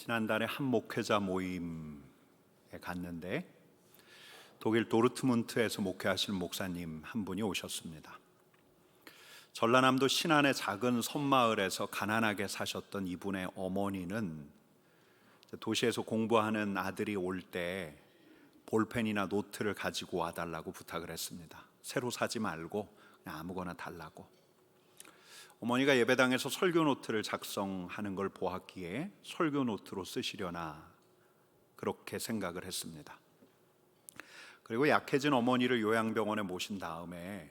지난달에 한 목회자 모임에 갔는데 독일 도르트문트에서 목회하시는 목사님 한 분이 오셨습니다. 전라남도 신안의 작은 섬마을에서 가난하게 사셨던 이분의 어머니는 도시에서 공부하는 아들이 올 때 볼펜이나 노트를 가지고 와달라고 부탁을 했습니다. 새로 사지 말고 그냥 아무거나 달라고. 어머니가 예배당에서 설교 노트를 작성하는 걸 보았기에 설교 노트로 쓰시려나 그렇게 생각을 했습니다. 그리고 약해진 어머니를 요양병원에 모신 다음에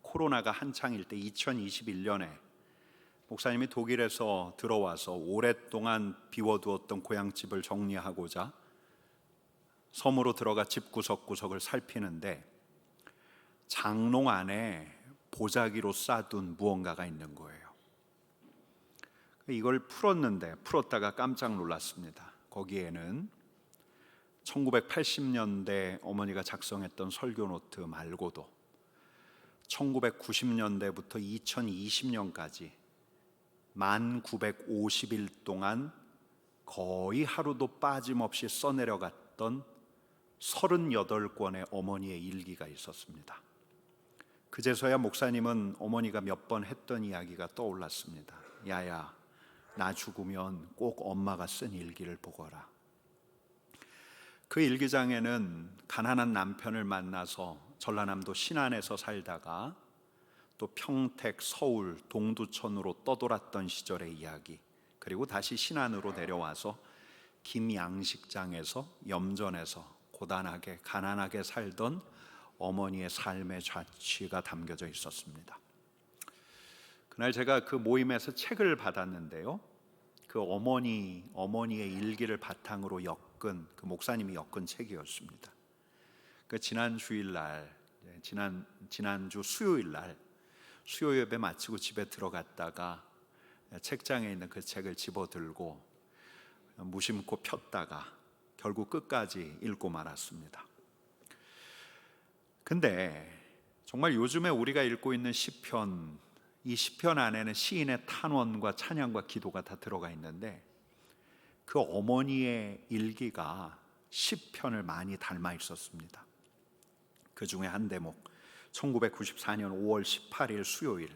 코로나가 한창일 때 2021년에 목사님이 독일에서 들어와서 오랫동안 비워두었던 고향집을 정리하고자 섬으로 들어가 집 구석구석을 살피는데 장롱 안에 보자기로 싸둔 무언가가 있는 거예요. 이걸 풀었다가 깜짝 놀랐습니다. 거기에는 1980년대 어머니가 작성했던 설교 노트 말고도 1990년대부터 2020년까지 1950일 동안 거의 하루도 빠짐없이 써내려갔던 38권의 어머니의 일기가 있었습니다. 그제서야 목사님은 어머니가 몇 번 했던 이야기가 떠올랐습니다. 야야, 나 죽으면 꼭 엄마가 쓴 일기를 보거라. 그 일기장에는 가난한 남편을 만나서 전라남도 신안에서 살다가 또 평택, 서울, 동두천으로 떠돌았던 시절의 이야기, 그리고 다시 신안으로 내려와서 김양식장에서 염전에서 고단하게 가난하게 살던 어머니의 삶의 자취가 담겨져 있었습니다. 그날 제가 그 모임에서 책을 받았는데요, 그 어머니의 일기를 바탕으로 엮은 그 목사님이 엮은 책이었습니다. 그 지난주 수요일 날 수요 예배 마치고 집에 들어갔다가 책장에 있는 그 책을 집어들고 무심코 폈다가 결국 끝까지 읽고 말았습니다. 근데 정말 요즘에 우리가 읽고 있는 시편, 이 시편 안에는 시인의 탄원과 찬양과 기도가 다 들어가 있는데 그 어머니의 일기가 시편을 많이 닮아 있었습니다. 그 중에 한 대목, 1994년 5월 18일 수요일,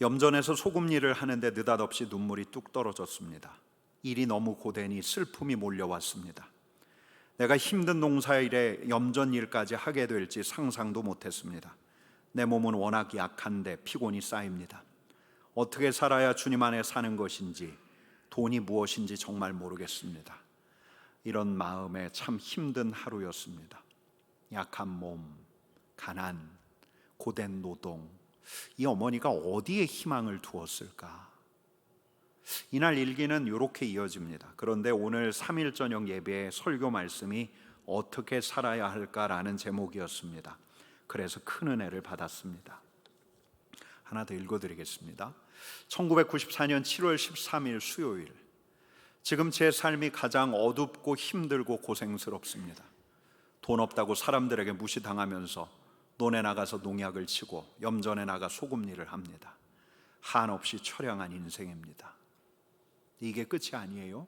염전에서 소금 일을 하는데 느닷없이 눈물이 뚝 떨어졌습니다. 일이 너무 고되니 슬픔이 몰려왔습니다. 내가 힘든 농사일에 염전 일까지 하게 될지 상상도 못했습니다. 내 몸은 워낙 약한데 피곤이 쌓입니다. 어떻게 살아야 주님 안에 사는 것인지, 돈이 무엇인지 정말 모르겠습니다. 이런 마음에 참 힘든 하루였습니다. 약한 몸, 가난, 고된 노동, 이 어머니가 어디에 희망을 두었을까? 이날 일기는 이렇게 이어집니다. 그런데 오늘 3일 저녁 예배의 설교 말씀이 어떻게 살아야 할까라는 제목이었습니다. 그래서 큰 은혜를 받았습니다. 하나 더 읽어드리겠습니다. 1994년 7월 13일 수요일, 지금 제 삶이 가장 어둡고 힘들고 고생스럽습니다. 돈 없다고 사람들에게 무시당하면서 논에 나가서 농약을 치고 염전에 나가 소금 일을 합니다. 한없이 처량한 인생입니다. 이게 끝이 아니에요.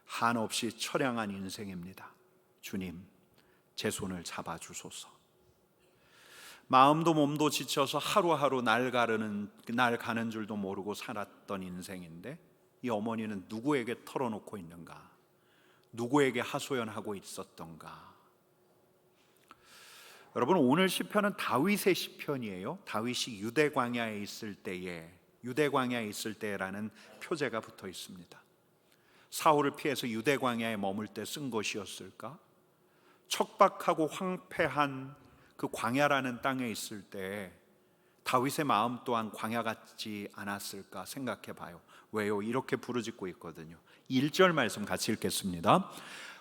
한없이 처량한 인생입니다. 주님, 제 손을 잡아주소서. 마음도 몸도 지쳐서 하루하루 날 가는 줄도 모르고 살았던 인생인데 이 어머니는 누구에게 털어놓고 있는가? 누구에게 하소연하고 있었던가? 여러분, 오늘 시편은 다윗의 시편이에요. 다윗이 유대 광야에 있을 때라는 표제가 붙어 있습니다. 사울을 피해서 유대 광야에 머물 때 쓴 것이었을까? 척박하고 황폐한 그 광야라는 땅에 있을 때 다윗의 마음 또한 광야 같지 않았을까 생각해 봐요. 왜요? 이렇게 부르짖고 있거든요. 1절 말씀 같이 읽겠습니다.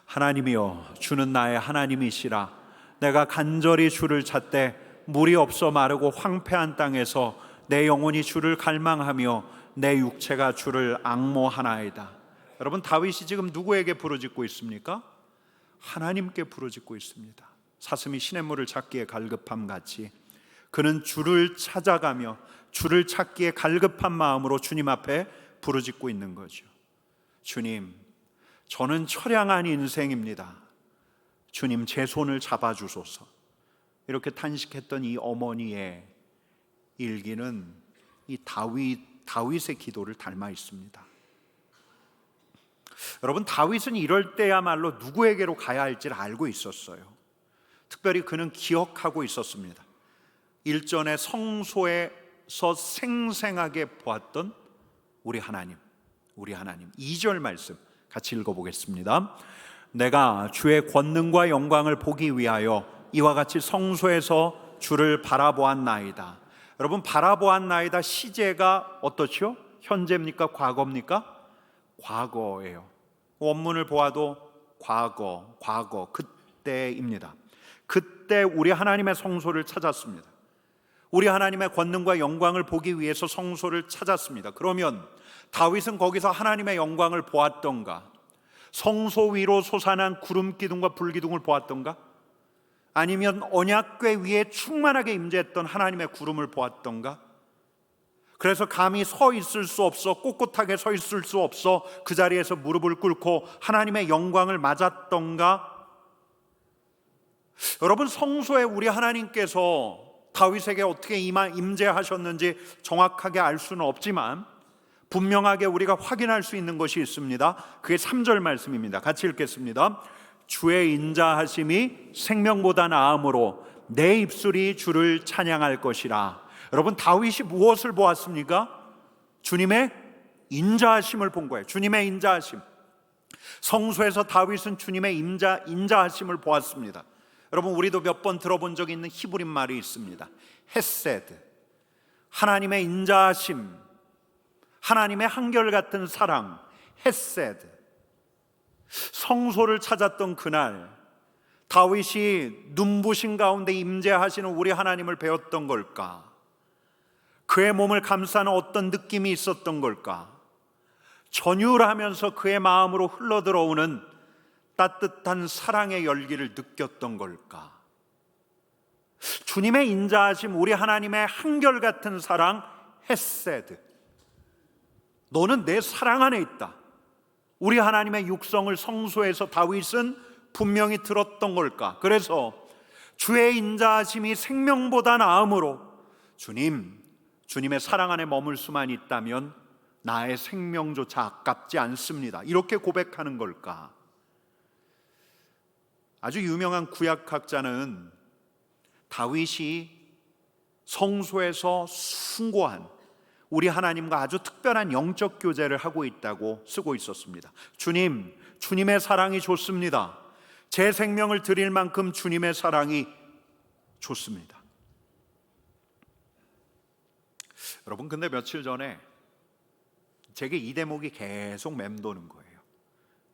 하나님이여, 주는 나의 하나님이시라. 내가 간절히 주를 찾되 물이 없어 마르고 황폐한 땅에서 내 영혼이 주를 갈망하며 내 육체가 주를 앙모하나이다. 여러분, 다윗이 지금 누구에게 부르짖고 있습니까? 하나님께 부르짖고 있습니다. 사슴이 시냇물을 찾기에 갈급함 같이 그는 주를 찾아가며 주를 찾기에 갈급한 마음으로 주님 앞에 부르짖고 있는 거죠. 주님, 저는 처량한 인생입니다. 주님 제 손을 잡아주소서. 이렇게 탄식했던 이 어머니의 일기는 이 다윗의 기도를 닮아 있습니다. 여러분, 다윗은 이럴 때야말로 누구에게로 가야 할지를 알고 있었어요. 특별히 그는 기억하고 있었습니다. 일전에 성소에서 생생하게 보았던 우리 하나님 2절 말씀 같이 읽어보겠습니다. 내가 주의 권능과 영광을 보기 위하여 이와 같이 성소에서 주를 바라보았나이다. 여러분, 바라보았나이다 시제가 어떻죠? 현재입니까? 과거입니까? 과거예요. 원문을 보아도 과거 그때입니다. 그때 우리 하나님의 성소를 찾았습니다. 우리 하나님의 권능과 영광을 보기 위해서 성소를 찾았습니다. 그러면 다윗은 거기서 하나님의 영광을 보았던가? 성소 위로 솟아난 구름 기둥과 불 기둥을 보았던가? 아니면 언약궤 위에 충만하게 임재했던 하나님의 구름을 보았던가? 그래서 감히 서 있을 수 없어, 꼿꼿하게 서 있을 수 없어 그 자리에서 무릎을 꿇고 하나님의 영광을 맞았던가? 여러분, 성소에 우리 하나님께서 다윗에게 어떻게 임재하셨는지 정확하게 알 수는 없지만 분명하게 우리가 확인할 수 있는 것이 있습니다. 그게 3절 말씀입니다. 같이 읽겠습니다. 주의 인자하심이 생명보다 나음으로 내 입술이 주를 찬양할 것이라. 여러분, 다윗이 무엇을 보았습니까? 주님의 인자하심을 본 거예요. 주님의 인자하심. 성소에서 다윗은 주님의 인자하심을 보았습니다. 여러분, 우리도 몇 번 들어본 적이 있는 히브리 말이 있습니다. 헤세드. 하나님의 인자하심, 하나님의 한결같은 사랑, 헤세드. 성소를 찾았던 그날 다윗이 눈부신 가운데 임재하시는 우리 하나님을 배웠던 걸까? 그의 몸을 감싸는 어떤 느낌이 있었던 걸까? 전율하면서 그의 마음으로 흘러들어오는 따뜻한 사랑의 열기를 느꼈던 걸까? 주님의 인자하심, 우리 하나님의 한결같은 사랑, 헤세드. 너는 내 사랑 안에 있다. 우리 하나님의 육성을 성소에서 다윗은 분명히 들었던 걸까? 그래서 주의 인자하심이 생명보다 나음으로 주님의 사랑 안에 머물 수만 있다면 나의 생명조차 아깝지 않습니다. 이렇게 고백하는 걸까? 아주 유명한 구약학자는 다윗이 성소에서 숭고한 우리 하나님과 아주 특별한 영적 교제를 하고 있다고 쓰고 있었습니다. 주님의 사랑이 좋습니다. 제 생명을 드릴 만큼 주님의 사랑이 좋습니다. 여러분, 근데 며칠 전에 제게 이 대목이 계속 맴도는 거예요.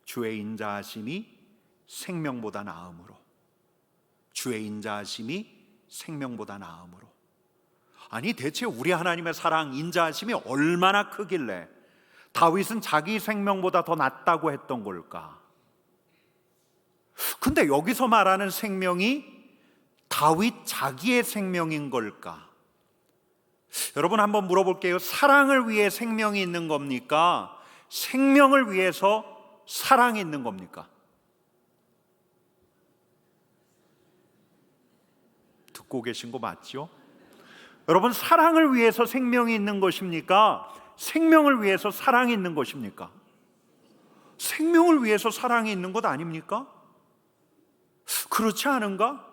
주의 인자하심이 생명보다 나음으로. 주의 인자하심이 생명보다 나음으로. 아니, 대체 우리 하나님의 사랑, 인자하심이 얼마나 크길래 다윗은 자기 생명보다 더 낫다고 했던 걸까? 근데 여기서 말하는 생명이 다윗 자기의 생명인 걸까? 여러분, 한번 물어볼게요. 사랑을 위해 생명이 있는 겁니까? 생명을 위해서 사랑이 있는 겁니까? 듣고 계신 거 맞죠? 여러분, 사랑을 위해서 생명이 있는 것입니까? 생명을 위해서 사랑이 있는 것입니까? 생명을 위해서 사랑이 있는 것 아닙니까? 그렇지 않은가?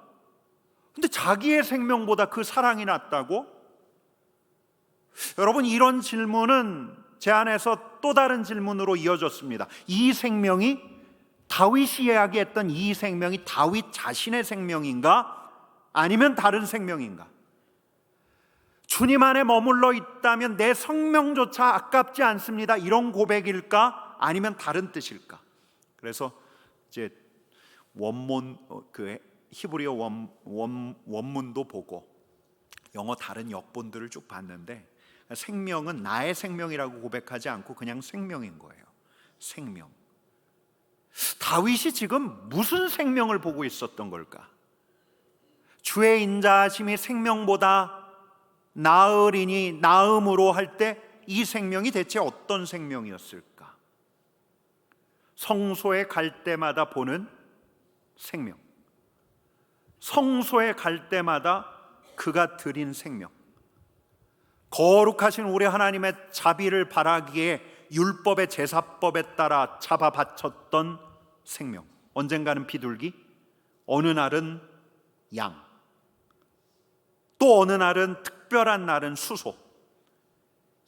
근데 자기의 생명보다 그 사랑이 낫다고? 여러분, 이런 질문은 제 안에서 또 다른 질문으로 이어졌습니다. 이 생명이, 다윗이 이야기했던 이 생명이 다윗 자신의 생명인가? 아니면 다른 생명인가? 주님 안에 머물러 있다면 내 생명조차 아깝지 않습니다, 이런 고백일까? 아니면 다른 뜻일까? 그래서 이제 원문, 그 히브리어 원문도 보고 영어 다른 역본들을 쭉 봤는데, 생명은 나의 생명이라고 고백하지 않고 그냥 생명인 거예요. 생명. 다윗이 지금 무슨 생명을 보고 있었던 걸까? 주의 인자하심이 생명보다 나으리니, 나음으로 할 때 이 생명이 대체 어떤 생명이었을까? 성소에 갈 때마다 보는 생명, 성소에 갈 때마다 그가 드린 생명, 거룩하신 우리 하나님의 자비를 바라기에 율법의 제사법에 따라 잡아 바쳤던 생명, 언젠가는 비둘기, 어느 날은 양, 또 어느 날은 특별한 날은 수소,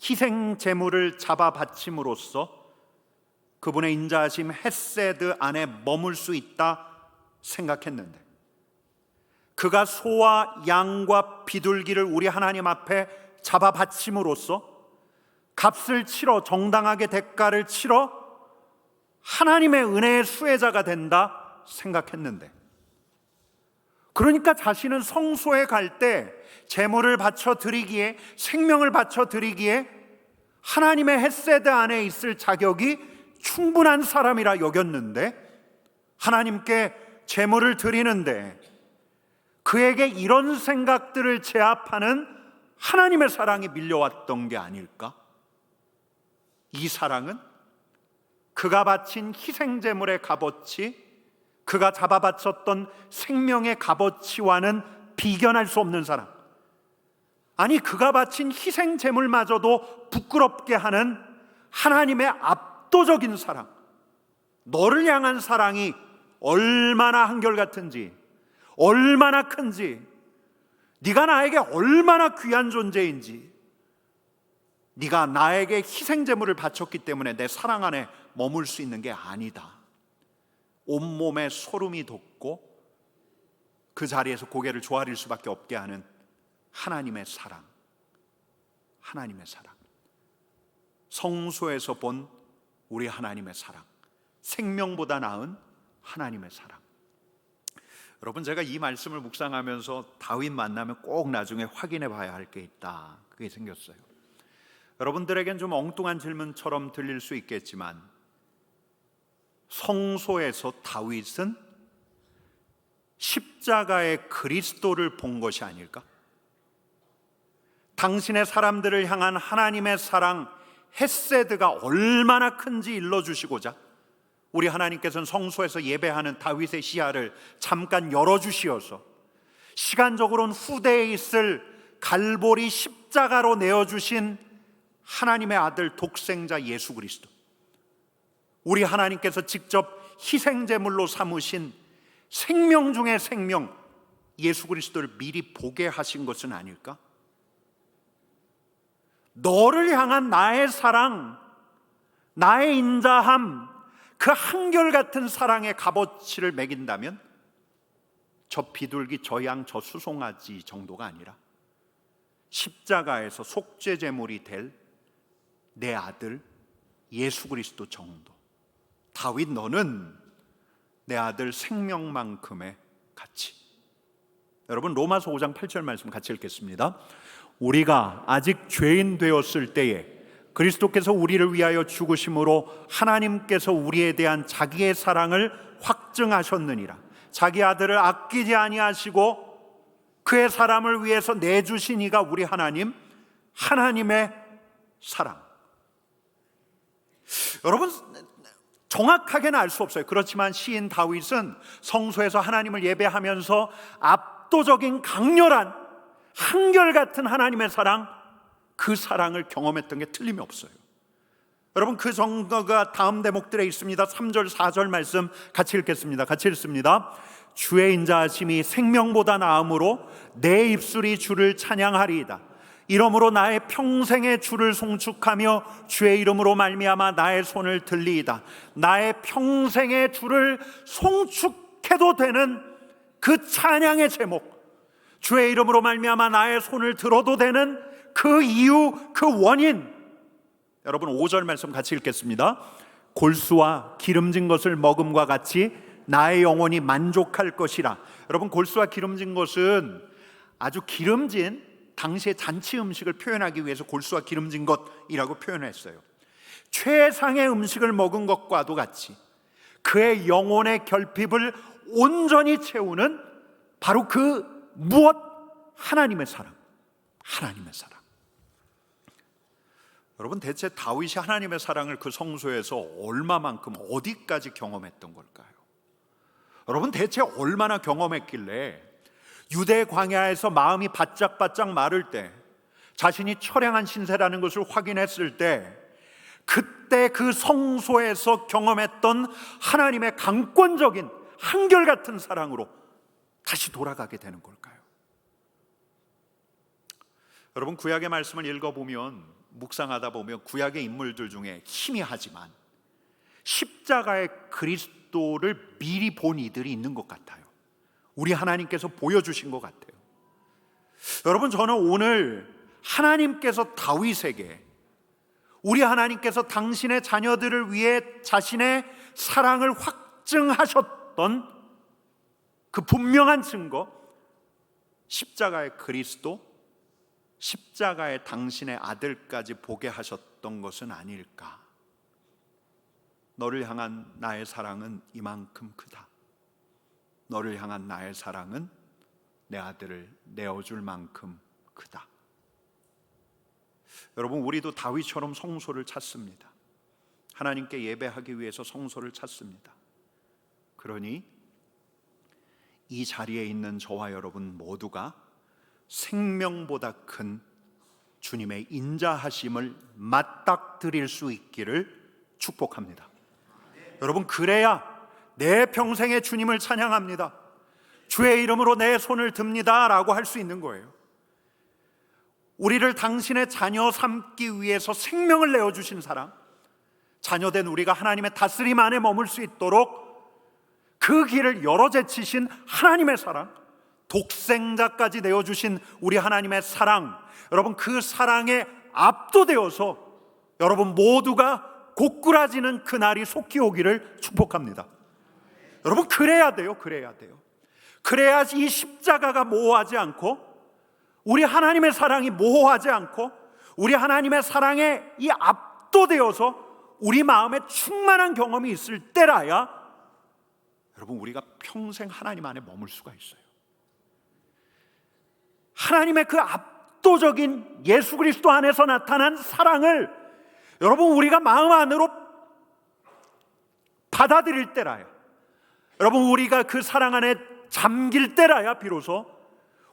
희생 제물을 잡아 바침으로써 그분의 인자하심 헤세드 안에 머물 수 있다 생각했는데, 그가 소와 양과 비둘기를 우리 하나님 앞에 잡아 바침으로써 값을 치러, 정당하게 대가를 치러 하나님의 은혜의 수혜자가 된다 생각했는데, 그러니까 자신은 성소에 갈 때 제물을 바쳐 드리기에, 생명을 바쳐 드리기에 하나님의 헤세드 안에 있을 자격이 충분한 사람이라 여겼는데, 하나님께 제물을 드리는데 그에게 이런 생각들을 제압하는 하나님의 사랑이 밀려왔던 게 아닐까? 이 사랑은 그가 바친 희생제물의 값어치, 그가 잡아 바쳤던 생명의 값어치와는 비견할 수 없는 사랑, 아니 그가 바친 희생제물마저도 부끄럽게 하는 하나님의 압도적인 사랑, 너를 향한 사랑이 얼마나 한결같은지, 얼마나 큰지, 네가 나에게 얼마나 귀한 존재인지, 네가 나에게 희생제물을 바쳤기 때문에 내 사랑 안에 머물 수 있는 게 아니다. 온몸에 소름이 돋고 그 자리에서 고개를 조아릴 수밖에 없게 하는 하나님의 사랑, 하나님의 사랑, 성소에서 본 우리 하나님의 사랑, 생명보다 나은 하나님의 사랑. 여러분, 제가 이 말씀을 묵상하면서 다윗 만나면 꼭 나중에 확인해 봐야 할 게 있다, 그게 생겼어요. 여러분들에겐 좀 엉뚱한 질문처럼 들릴 수 있겠지만, 성소에서 다윗은 십자가의 그리스도를 본 것이 아닐까? 당신의 사람들을 향한 하나님의 사랑, 헤세드가 얼마나 큰지 일러주시고자 우리 하나님께서는 성소에서 예배하는 다윗의 시야를 잠깐 열어주시어서 시간적으로는 후대에 있을 갈보리 십자가로 내어주신 하나님의 아들 독생자 예수 그리스도, 우리 하나님께서 직접 희생제물로 삼으신 생명 중의 생명 예수 그리스도를 미리 보게 하신 것은 아닐까? 너를 향한 나의 사랑, 나의 인자함, 그 한결같은 사랑의 값어치를 매긴다면 저 비둘기, 저 양, 저 수송아지 정도가 아니라 십자가에서 속죄제물이 될 내 아들 예수 그리스도 정도. 다윗, 너는 내 아들 생명만큼의 가치. 여러분, 로마서 5장 8절 말씀 같이 읽겠습니다. 우리가 아직 죄인 되었을 때에 그리스도께서 우리를 위하여 죽으심으로 하나님께서 우리에 대한 자기의 사랑을 확증하셨느니라. 자기 아들을 아끼지 아니하시고 그의 사람을 위해서 내주신 이가 우리 하나님, 하나님의 사랑. 여러분, 정확하게는 알 수 없어요. 그렇지만 시인 다윗은 성소에서 하나님을 예배하면서 압도적인 강렬한 한결같은 하나님의 사랑, 그 사랑을 경험했던 게 틀림이 없어요. 여러분, 그 정도가 다음 대목들에 있습니다. 3절 4절 말씀 같이 읽겠습니다. 같이 읽습니다. 주의 인자하심이 생명보다 나음으로 내 입술이 주를 찬양하리이다. 이러므로 나의 평생의 주를 송축하며 주의 이름으로 말미암아 나의 손을 들리이다. 나의 평생의 주를 송축해도 되는 그 찬양의 제목, 주의 이름으로 말미암아 나의 손을 들어도 되는 그 이유, 그 원인. 여러분, 5절 말씀 같이 읽겠습니다. 골수와 기름진 것을 먹음과 같이 나의 영혼이 만족할 것이라. 여러분, 골수와 기름진 것은 아주 기름진 당시의 잔치 음식을 표현하기 위해서 골수와 기름진 것이라고 표현했어요. 최상의 음식을 먹은 것과도 같이 그의 영혼의 결핍을 온전히 채우는 바로 그 무엇? 하나님의 사랑, 하나님의 사랑. 여러분, 대체 다윗이 하나님의 사랑을 그 성소에서 얼마만큼 어디까지 경험했던 걸까요? 여러분, 대체 얼마나 경험했길래 유대 광야에서 마음이 바짝바짝 마를 때, 자신이 처량한 신세라는 것을 확인했을 때, 그때 그 성소에서 경험했던 하나님의 강권적인 한결같은 사랑으로 다시 돌아가게 되는 걸까요? 여러분, 구약의 말씀을 읽어보면, 묵상하다 보면 구약의 인물들 중에 희미하지만 십자가의 그리스도를 미리 본 이들이 있는 것 같아요. 우리 하나님께서 보여주신 것 같아요. 여러분, 저는 오늘 하나님께서 다윗에게, 우리 하나님께서 당신의 자녀들을 위해 자신의 사랑을 확증하셨던 그 분명한 증거, 십자가의 그리스도, 십자가의 당신의 아들까지 보게 하셨던 것은 아닐까. 너를 향한 나의 사랑은 이만큼 크다. 너를 향한 나의 사랑은 내 아들을 내어줄 만큼 크다. 여러분, 우리도 다윗처럼 성소를 찾습니다. 하나님께 예배하기 위해서 성소를 찾습니다. 그러니 이 자리에 있는 저와 여러분 모두가 생명보다 큰 주님의 인자하심을 맞닥뜨릴 수 있기를 축복합니다. 여러분, 그래야 내 평생에 주님을 찬양합니다, 주의 이름으로 내 손을 듭니다 라고 할 수 있는 거예요. 우리를 당신의 자녀 삼기 위해서 생명을 내어주신 사랑, 자녀된 우리가 하나님의 다스림 안에 머물 수 있도록 그 길을 열어 제치신 하나님의 사랑, 독생자까지 내어주신 우리 하나님의 사랑, 여러분, 그 사랑에 압도되어서 여러분 모두가 고꾸라지는 그날이 속히 오기를 축복합니다. 여러분, 그래야 돼요. 그래야 이 십자가가 모호하지 않고, 우리 하나님의 사랑이 모호하지 않고, 우리 하나님의 사랑에 이 압도되어서 우리 마음에 충만한 경험이 있을 때라야 여러분, 우리가 평생 하나님 안에 머물 수가 있어요. 하나님의 그 압도적인 예수 그리스도 안에서 나타난 사랑을 여러분 우리가 마음 안으로 받아들일 때라야, 여러분 우리가 그 사랑 안에 잠길 때라야 비로소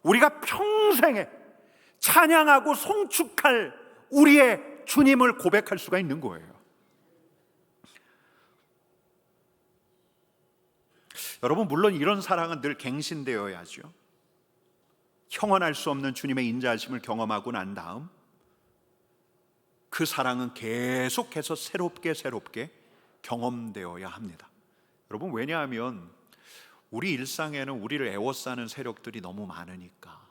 우리가 평생에 찬양하고 송축할 우리의 주님을 고백할 수가 있는 거예요. 여러분, 물론 이런 사랑은 늘 갱신되어야죠. 형언할 수 없는 주님의 인자하심을 경험하고 난 다음 그 사랑은 계속해서 새롭게 경험되어야 합니다. 여러분, 왜냐하면 우리 일상에는 우리를 애워싸는 세력들이 너무 많으니까.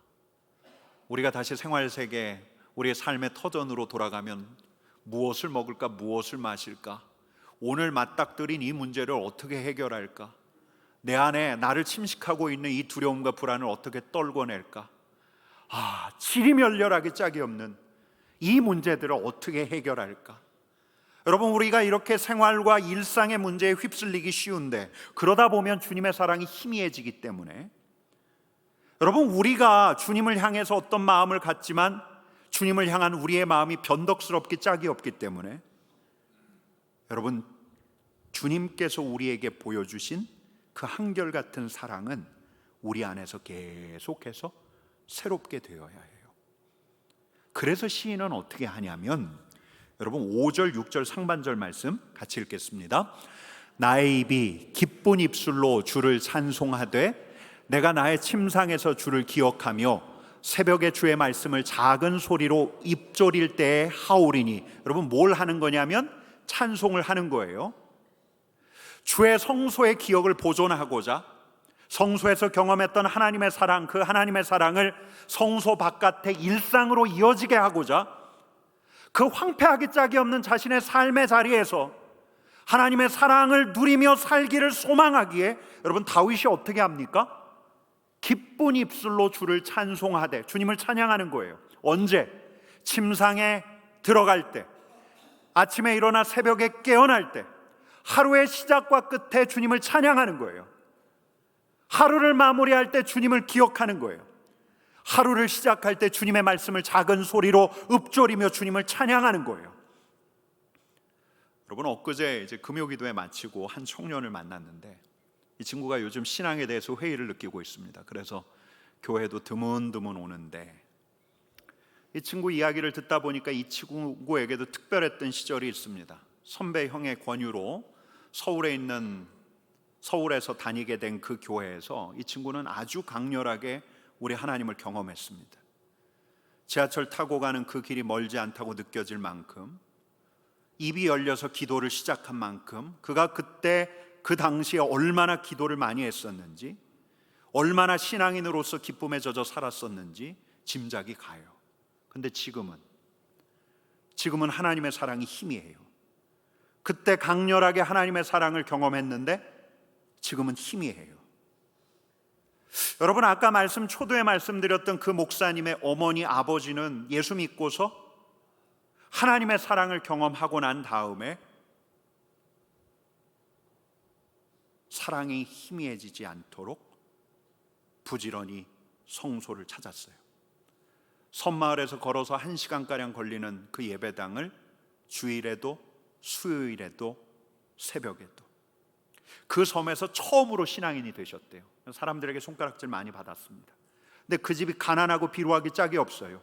우리가 다시 생활세계, 우리의 삶의 터전으로 돌아가면 무엇을 먹을까, 무엇을 마실까, 오늘 맞닥뜨린 이 문제를 어떻게 해결할까, 내 안에 나를 침식하고 있는 이 두려움과 불안을 어떻게 떨궈낼까, 지리멸렬하게 짝이 없는 이 문제들을 어떻게 해결할까. 여러분, 우리가 이렇게 생활과 일상의 문제에 휩쓸리기 쉬운데, 그러다 보면 주님의 사랑이 희미해지기 때문에, 여러분 우리가 주님을 향해서 어떤 마음을 갖지만 주님을 향한 우리의 마음이 변덕스럽기 짝이 없기 때문에, 여러분 주님께서 우리에게 보여주신 그 한결같은 사랑은 우리 안에서 계속해서 새롭게 되어야 해요. 그래서 시인은 어떻게 하냐면, 여러분 5절 6절 상반절 말씀 같이 읽겠습니다. 나의 입이 기쁜 입술로 주를 찬송하되 내가 나의 침상에서 주를 기억하며 새벽에 주의 말씀을 작은 소리로 입조릴 때에 하오리니. 여러분 뭘 하는 거냐면 찬송을 하는 거예요. 주의 성소의 기억을 보존하고자, 성소에서 경험했던 하나님의 사랑, 그 하나님의 사랑을 성소 바깥의 일상으로 이어지게 하고자, 그 황폐하기 짝이 없는 자신의 삶의 자리에서 하나님의 사랑을 누리며 살기를 소망하기에, 여러분 다윗이 어떻게 합니까? 기쁜 입술로 주를 찬송하되, 주님을 찬양하는 거예요. 언제? 침상에 들어갈 때, 아침에 일어나 새벽에 깨어날 때, 하루의 시작과 끝에 주님을 찬양하는 거예요. 하루를 마무리할 때 주님을 기억하는 거예요. 하루를 시작할 때 주님의 말씀을 작은 소리로 읊조리며 주님을 찬양하는 거예요. 여러분, 엊그제 이제 금요기도회 마치고 한 청년을 만났는데 이 친구가 요즘 신앙에 대해서 회의를 느끼고 있습니다. 그래서 교회도 드문드문 오는데 이 친구 이야기를 듣다 보니까 이 친구에게도 특별했던 시절이 있습니다. 선배 형의 권유로 서울에서 다니게 된 그 교회에서 이 친구는 아주 강렬하게 우리 하나님을 경험했습니다. 지하철 타고 가는 그 길이 멀지 않다고 느껴질 만큼, 입이 열려서 기도를 시작한 만큼, 그가 그때 그 당시에 얼마나 기도를 많이 했었는지, 얼마나 신앙인으로서 기쁨에 젖어 살았었는지 짐작이 가요. 근데 지금은 하나님의 사랑이 희미해요. 그때 강렬하게 하나님의 사랑을 경험했는데 지금은 희미해요. 여러분, 아까 초도에 말씀드렸던 그 목사님의 어머니 아버지는 예수 믿고서 하나님의 사랑을 경험하고 난 다음에 사랑이 희미해지지 않도록 부지런히 성소를 찾았어요. 섬마을에서 걸어서 1시간가량 걸리는 그 예배당을 주일에도 수요일에도 새벽에도 그 섬에서 처음으로 신앙인이 되셨대요. 사람들에게 손가락질 많이 받았습니다. 근데 그 집이 가난하고 비루하기 짝이 없어요.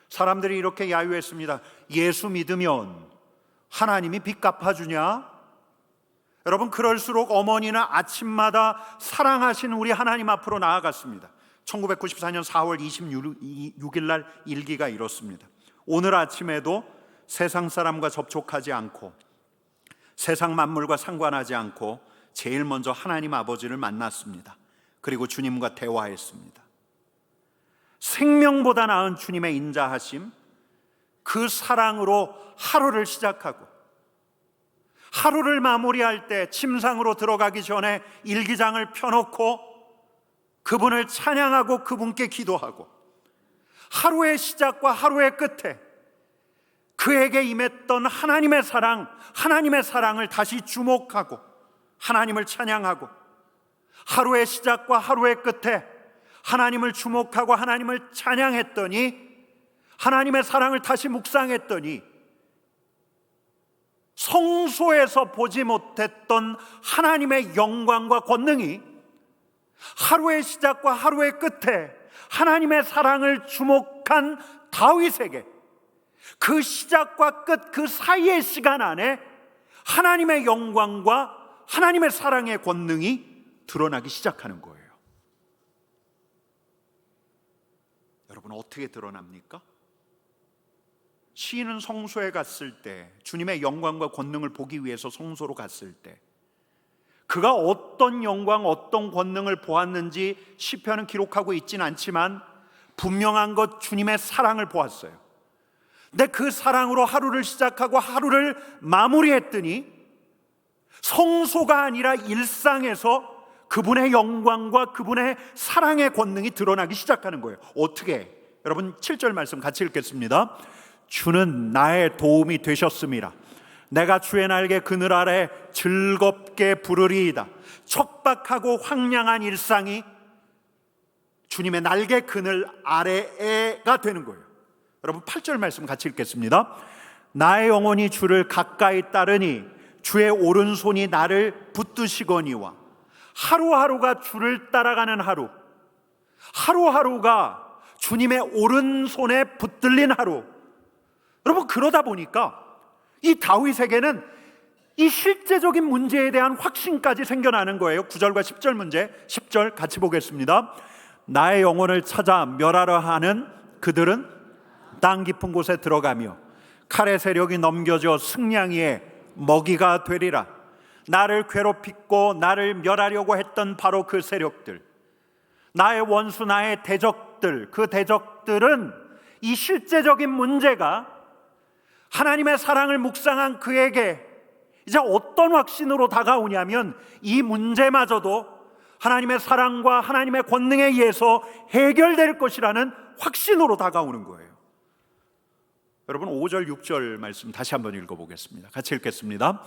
사람들이 이렇게 야유했습니다. 예수 믿으면 하나님이 빚 갚아주냐? 여러분, 그럴수록 어머니는 아침마다 사랑하신 우리 하나님 앞으로 나아갔습니다. 1994년 4월 26일 날 일기가 이렇습니다. 오늘 아침에도 세상 사람과 접촉하지 않고 세상 만물과 상관하지 않고 제일 먼저 하나님 아버지를 만났습니다. 그리고 주님과 대화했습니다. 생명보다 나은 주님의 인자하심, 그 사랑으로 하루를 시작하고 하루를 마무리할 때 침상으로 들어가기 전에 일기장을 펴놓고 그분을 찬양하고 그분께 기도하고 하루의 시작과 하루의 끝에 그에게 임했던 하나님의 사랑을 다시 주목하고 하나님을 찬양하고 하루의 시작과 하루의 끝에 하나님을 주목하고 하나님을 찬양했더니 하나님의 사랑을 다시 묵상했더니 성소에서 보지 못했던 하나님의 영광과 권능이 하루의 시작과 하루의 끝에 하나님의 사랑을 주목한 다윗에게 그 시작과 끝 그 사이의 시간 안에 하나님의 영광과 하나님의 사랑의 권능이 드러나기 시작하는 거예요. 여러분, 어떻게 드러납니까? 시인은 성소에 갔을 때, 주님의 영광과 권능을 보기 위해서 성소로 갔을 때 그가 어떤 영광, 어떤 권능을 보았는지 시편은 기록하고 있지는 않지만 분명한 것, 주님의 사랑을 보았어요. 근데 그 사랑으로 하루를 시작하고 하루를 마무리했더니 성소가 아니라 일상에서 그분의 영광과 그분의 사랑의 권능이 드러나기 시작하는 거예요. 어떻게? 여러분, 7절 말씀 같이 읽겠습니다. 주는 나의 도움이 되셨음이라. 내가 주의 날개 그늘 아래 즐겁게 부르리이다. 척박하고 황량한 일상이 주님의 날개 그늘 아래가 되는 거예요. 여러분, 8절 말씀 같이 읽겠습니다. 나의 영혼이 주를 가까이 따르니 주의 오른손이 나를 붙드시거니와. 하루하루가 주를 따라가는 하루, 하루하루가 주님의 오른손에 붙들린 하루. 여러분, 그러다 보니까 이 다윗에게는 이 실제적인 문제에 대한 확신까지 생겨나는 거예요. 9절과 10절 문제, 10절 같이 보겠습니다. 나의 영혼을 찾아 멸하려 하는 그들은 땅 깊은 곳에 들어가며 칼의 세력이 넘겨져 승냥이의 먹이가 되리라. 나를 괴롭히고 나를 멸하려고 했던 바로 그 세력들, 나의 원수, 나의 대적들, 그 대적들은 이 실제적인 문제가 하나님의 사랑을 묵상한 그에게 이제 어떤 확신으로 다가오냐면 이 문제마저도 하나님의 사랑과 하나님의 권능에 의해서 해결될 것이라는 확신으로 다가오는 거예요. 여러분, 5절 6절 말씀 다시 한번 읽어보겠습니다. 같이 읽겠습니다.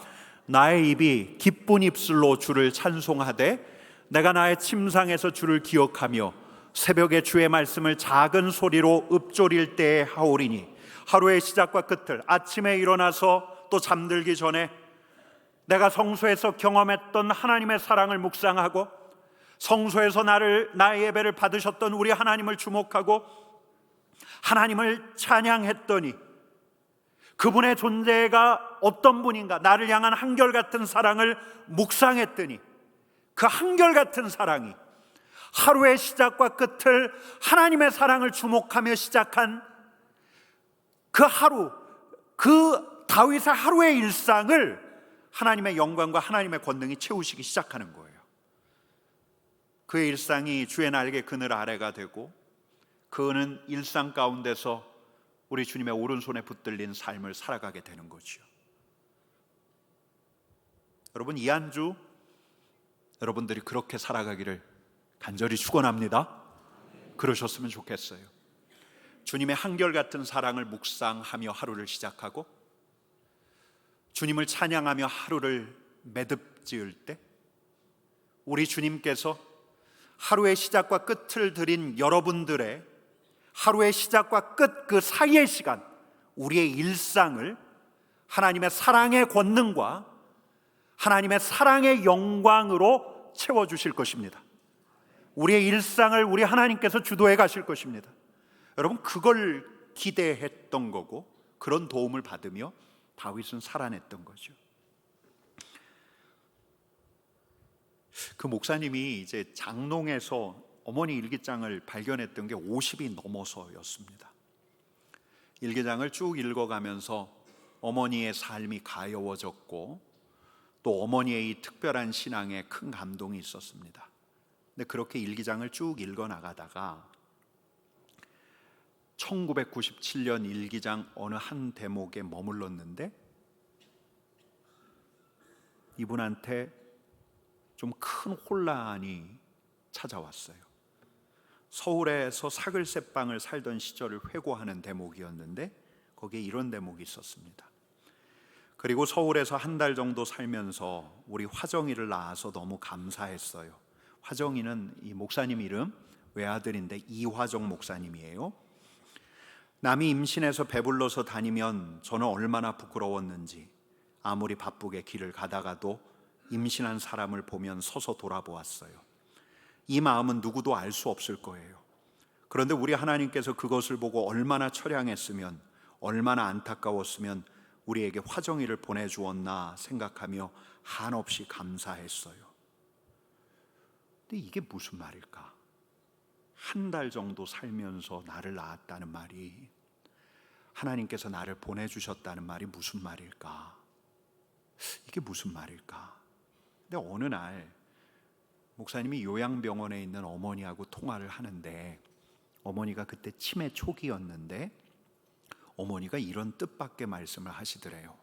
나의 입이 기쁜 입술로 주를 찬송하되 내가 나의 침상에서 주를 기억하며 새벽에 주의 말씀을 작은 소리로 읊조릴 때에 하오리니. 하루의 시작과 끝을, 아침에 일어나서 또 잠들기 전에 내가 성소에서 경험했던 하나님의 사랑을 묵상하고 성소에서 나의 예배를 받으셨던 우리 하나님을 주목하고 하나님을 찬양했더니 그분의 존재가 어떤 분인가, 나를 향한 한결같은 사랑을 묵상했더니 그 한결같은 사랑이 하루의 시작과 끝을 하나님의 사랑을 주목하며 시작한 그 하루, 그 다윗의 하루의 일상을 하나님의 영광과 하나님의 권능이 채우시기 시작하는 거예요. 그의 일상이 주의 날개 그늘 아래가 되고 그는 일상 가운데서 우리 주님의 오른손에 붙들린 삶을 살아가게 되는 거죠. 여러분, 이 한 주 여러분들이 그렇게 살아가기를 간절히 축원합니다. 그러셨으면 좋겠어요. 주님의 한결같은 사랑을 묵상하며 하루를 시작하고 주님을 찬양하며 하루를 매듭지을 때 우리 주님께서 하루의 시작과 끝을 드린 여러분들의 하루의 시작과 끝 그 사이의 시간, 우리의 일상을 하나님의 사랑의 권능과 하나님의 사랑의 영광으로 채워주실 것입니다. 우리의 일상을 우리 하나님께서 주도해 가실 것입니다. 여러분, 그걸 기대했던 거고 그런 도움을 받으며 다윗은 살아냈던 거죠. 그 목사님이 이제 장롱에서 어머니 일기장을 발견했던 게 50이 넘어서였습니다. 일기장을 쭉 읽어가면서 어머니의 삶이 가여워졌고 또 어머니의 이 특별한 신앙에 큰 감동이 있었습니다. 근데 그렇게 일기장을 쭉 읽어나가다가 1997년 일기장 어느 한 대목에 머물렀는데 이분한테 좀 큰 혼란이 찾아왔어요. 서울에서 사글세방을 살던 시절을 회고하는 대목이었는데 거기에 이런 대목이 있었습니다. 그리고 서울에서 한 달 정도 살면서 우리 화정이를 낳아서 너무 감사했어요. 화정이는 이 목사님 이름 외아들인데 이화정 목사님이에요. 남이 임신해서 배불러서 다니면 저는 얼마나 부끄러웠는지 아무리 바쁘게 길을 가다가도 임신한 사람을 보면 서서 돌아보았어요. 이 마음은 누구도 알 수 없을 거예요. 그런데 우리 하나님께서 그것을 보고 얼마나 처량했으면, 얼마나 안타까웠으면 우리에게 화정이를 보내주었나 생각하며 한없이 감사했어요. 근데 이게 무슨 말일까? 한 달 정도 살면서 나를 낳았다는 말이, 하나님께서 나를 보내주셨다는 말이 무슨 말일까? 이게 무슨 말일까? 근데 어느 날 목사님이 요양병원에 있는 어머니하고 통화를 하는데 어머니가 그때 치매 초기였는데 어머니가 이런 뜻밖의 말씀을 하시더래요.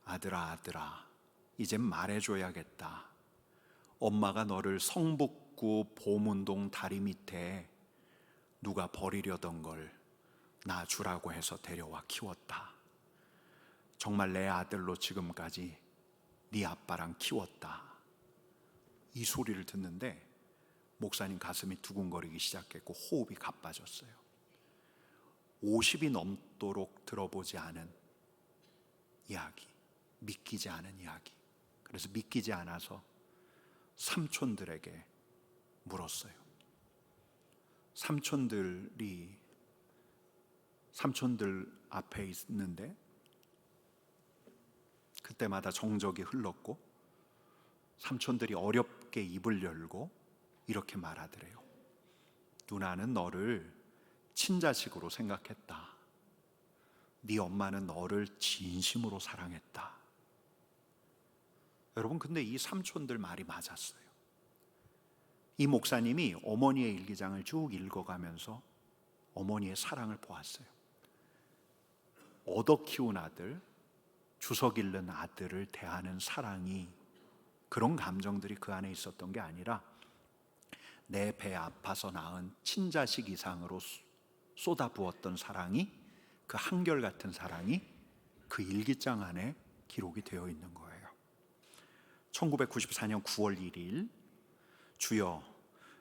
아들아, 아들아, 이젠 말해줘야겠다. 엄마가 너를 성북구 보문동 다리 밑에 누가 버리려던 걸 나 주라고 해서 데려와 키웠다. 정말 내 아들로 지금까지 네 아빠랑 키웠다. 이 소리를 듣는데 목사님 가슴이 두근거리기 시작했고 호흡이 가빠졌어요. 50이 넘도록 들어보지 않은 이야기, 믿기지 않은 이야기. 그래서 믿기지 않아서 삼촌들에게 물었어요. 삼촌들 앞에 있는데 그때마다 정적이 흘렀고 삼촌들이 어렵게 입을 열고 이렇게 말하더래요. 누나는 너를 친자식으로 생각했다. 네 엄마는 너를 진심으로 사랑했다. 여러분, 근데 이 삼촌들 말이 맞았어요. 이 목사님이 어머니의 일기장을 쭉 읽어가면서 어머니의 사랑을 보았어요. 얻어 키운 아들, 주석 잃는 아들을 대하는 사랑이, 그런 감정들이 그 안에 있었던 게 아니라 내 배 아파서 낳은 친자식 이상으로 쏟아부었던 사랑이, 그 한결같은 사랑이 그 일기장 안에 기록이 되어 있는 거예요. 1994년 9월 1일 주여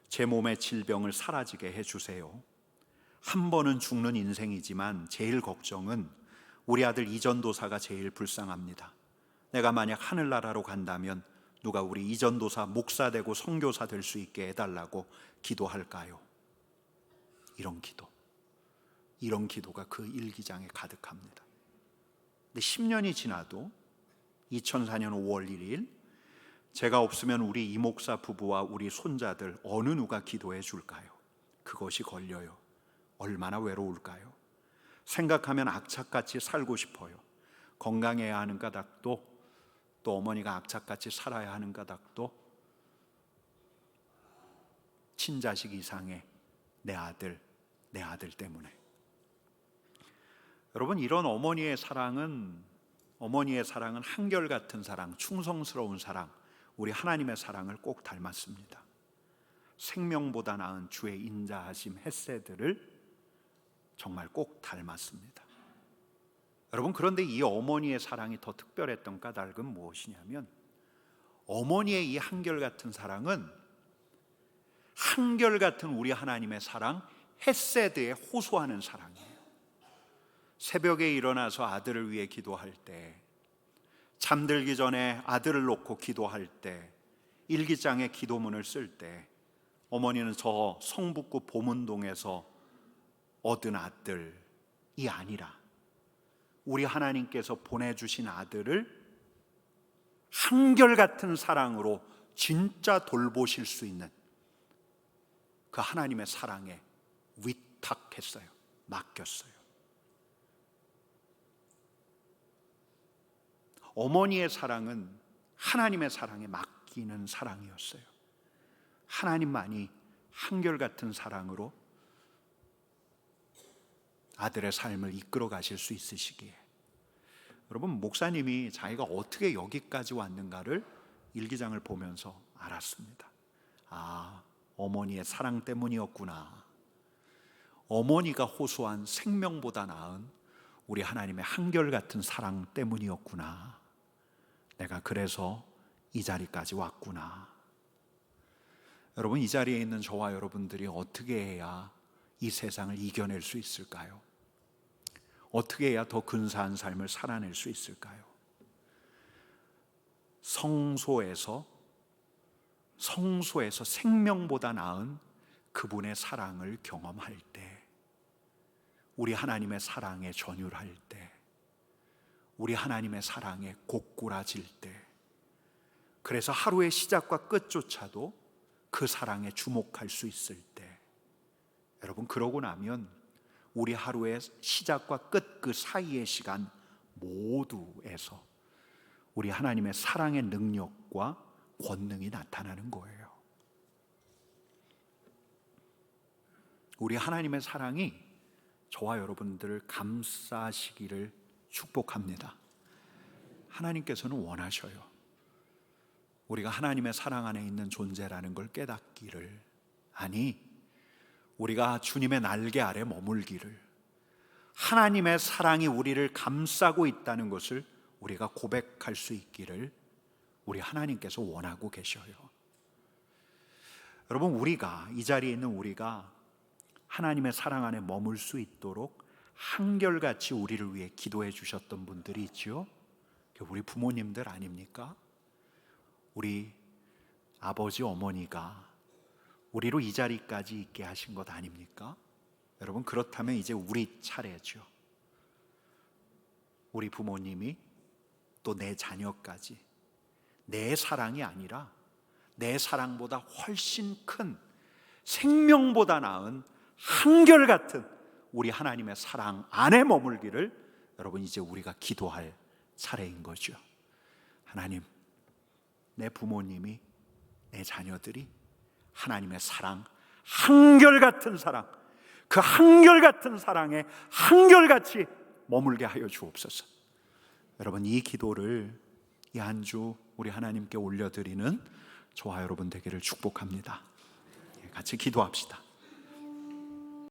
제 몸의 질병을 사라지게 해주세요. 한 번은 죽는 인생이지만 제일 걱정은 우리 아들 이전도사가 제일 불쌍합니다. 내가 만약 하늘나라로 간다면 누가 우리 이전도사 목사 되고 선교사 될 수 있게 해달라고 기도할까요? 이런 기도가 그 일기장에 가득합니다. 근데 10년이 지나도 2004년 5월 1일 제가 없으면 우리 이목사 부부와 우리 손자들 어느 누가 기도해 줄까요? 그것이 걸려요. 얼마나 외로울까요? 생각하면 악착같이 살고 싶어요. 건강해야 하는 까닭도, 또 어머니가 악착같이 살아야 하는 까닭도, 친자식 이상의 내 아들 때문에. 여러분, 이런 어머니의 사랑은 한결같은 사랑, 충성스러운 사랑, 우리 하나님의 사랑을 꼭 닮았습니다. 생명보다 나은 주의 인자하심 헤세드를 정말 꼭 닮았습니다. 여러분, 그런데 이 어머니의 사랑이 더 특별했던 까닭은 무엇이냐면, 어머니의 이 한결같은 사랑은 한결같은 우리 하나님의 사랑 헤세드에 호소하는 사랑이에요. 새벽에 일어나서 아들을 위해 기도할 때, 잠들기 전에 아들을 놓고 기도할 때, 일기장에 기도문을 쓸 때, 어머니는 저 성북구 보문동에서 얻은 아들이 아니라 우리 하나님께서 보내주신 아들을 한결같은 사랑으로 진짜 돌보실 수 있는 그 하나님의 사랑에 위탁했어요. 맡겼어요. 어머니의 사랑은 하나님의 사랑에 맡기는 사랑이었어요. 하나님만이 한결같은 사랑으로 아들의 삶을 이끌어 가실 수 있으시기에. 여러분, 목사님이 자기가 어떻게 여기까지 왔는가를 일기장을 보면서 알았습니다. 아, 어머니의 사랑 때문이었구나. 어머니가 호소한 생명보다 나은 우리 하나님의 한결같은 사랑 때문이었구나. 내가 그래서 이 자리까지 왔구나. 여러분, 이 자리에 있는 저와 여러분들이 어떻게 해야 이 세상을 이겨낼 수 있을까요? 어떻게 해야 더 근사한 삶을 살아낼 수 있을까요? 성소에서 생명보다 나은 그분의 사랑을 경험할 때, 우리 하나님의 사랑에 전율할 때, 우리 하나님의 사랑에 고꾸라질 때, 그래서 하루의 시작과 끝조차도 그 사랑에 주목할 수 있을 때, 여러분, 그러고 나면 우리 하루의 시작과 끝 그 사이의 시간 모두에서 우리 하나님의 사랑의 능력과 권능이 나타나는 거예요. 우리 하나님의 사랑이 저와 여러분들을 감싸시기를 축복합니다. 하나님께서는 원하셔요. 우리가 하나님의 사랑 안에 있는 존재라는 걸 깨닫기를, 아니, 우리가 주님의 날개 아래 머물기를, 하나님의 사랑이 우리를 감싸고 있다는 것을 우리가 고백할 수 있기를 우리 하나님께서 원하고 계셔요. 여러분, 이 자리에 있는 우리가 하나님의 사랑 안에 머물 수 있도록 한결같이 우리를 위해 기도해 주셨던 분들이 있죠. 우리 부모님들 아닙니까? 우리 아버지 어머니가 우리로 이 자리까지 있게 하신 것 아닙니까? 여러분, 그렇다면 이제 우리 차례죠. 우리 부모님이 또 내 자녀까지 내 사랑이 아니라 내 사랑보다 훨씬 큰, 생명보다 나은 한결같은 우리 하나님의 사랑 안에 머물기를 여러분, 이제 우리가 기도할 차례인 거죠. 하나님, 내 부모님이, 내 자녀들이 하나님의 사랑, 한결같은 사랑, 그 한결같은 사랑에 한결같이 머물게 하여 주옵소서. 여러분, 이 기도를 이 한 주 우리 하나님께 올려드리는 저와 여러분 되기를 축복합니다. 같이 기도합시다.